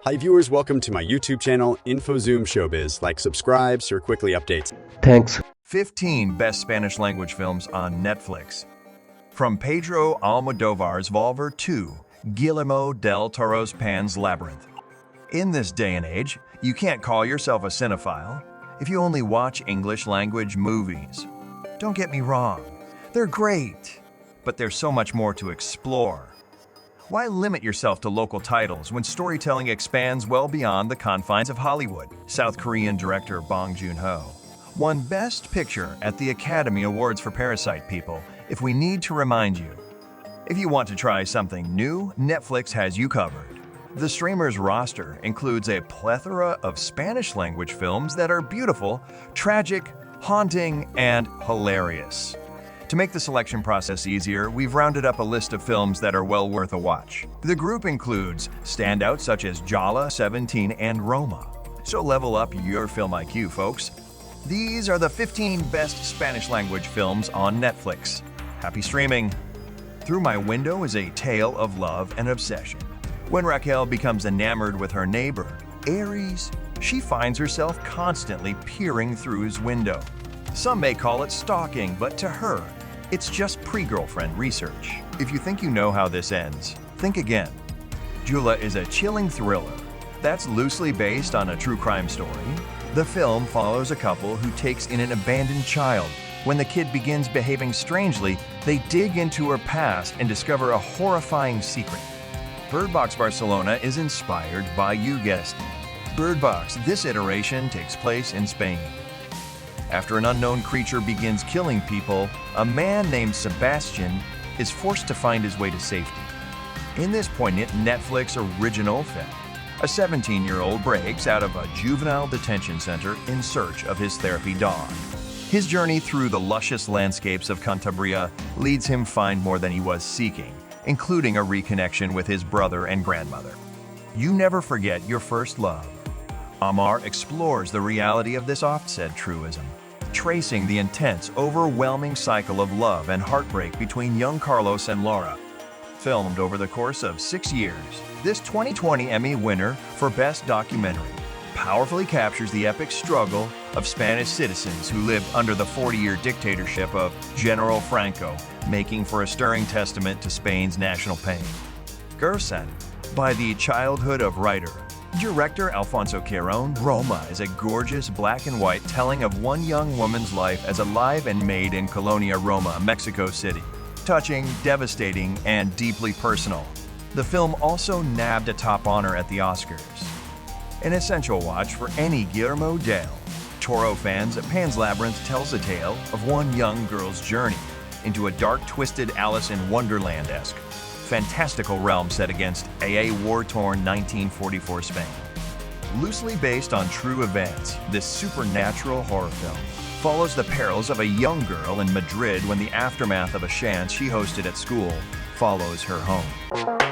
Hi viewers, welcome to my YouTube channel, InfoZoom Showbiz. Like, subscribe for quickly updates. Thanks. 15 best Spanish language films on Netflix. From Pedro Almodovar's Volver to Guillermo del Toro's Pan's Labyrinth. In this day and age, you can't call yourself a cinephile if you only watch English language movies. Don't get me wrong, they're great, but there's so much more to explore. Why limit yourself to local titles when storytelling expands well beyond the confines of Hollywood? South Korean director Bong Joon-ho won Best Picture at the Academy Awards for Parasite, people, if we need to remind you. If you want to try something new, Netflix has you covered. The streamer's roster includes a plethora of Spanish-language films that are beautiful, tragic, haunting, and hilarious. To make the selection process easier, we've rounded up a list of films that are well worth a watch. The group includes standouts such as Jala, 17, and Roma. So level up your film IQ, folks. These are the 15 best Spanish-language films on Netflix. Happy streaming! Through My Window is a tale of love and obsession. When Raquel becomes enamored with her neighbor, Aries, she finds herself constantly peering through his window. Some may call it stalking, but to her, it's just pre-girlfriend research. If you think you know how this ends, think again. Jula is a chilling thriller that's loosely based on a true crime story. The film follows a couple who takes in an abandoned child. When the kid begins behaving strangely, they dig into her past and discover a horrifying secret. Bird Box Barcelona is inspired by, you guessed it, Bird Box. This iteration takes place in Spain. After an unknown creature begins killing people, a man named Sebastian is forced to find his way to safety. In this poignant Netflix original film, a 17-year-old breaks out of a juvenile detention center in search of his therapy dog. His journey through the luscious landscapes of Cantabria leads him find more than he was seeking, including a reconnection with his brother and grandmother. You never forget your first love. Amar explores the reality of this oft-said truism, tracing the intense, overwhelming cycle of love and heartbreak between young Carlos and Laura. Filmed over the course of 6 years, this 2020 Emmy winner for Best Documentary powerfully captures the epic struggle of Spanish citizens who lived under the 40-year dictatorship of General Franco, making for a stirring testament to Spain's national pain. Gerson, by the childhood of writer, director Alfonso Cuarón, Roma is a gorgeous black and white telling of one young woman's life as a live and made in Colonia Roma, Mexico City. Touching, devastating, and deeply personal. The film also nabbed a top honor at the Oscars. An essential watch for any Guillermo del Toro fans, Pan's Labyrinth tells a tale of one young girl's journey into a dark, twisted Alice in Wonderland-esque fantastical realm set against a war-torn 1944 Spain. Loosely based on true events, this supernatural horror film follows the perils of a young girl in Madrid when the aftermath of a séance she hosted at school follows her home.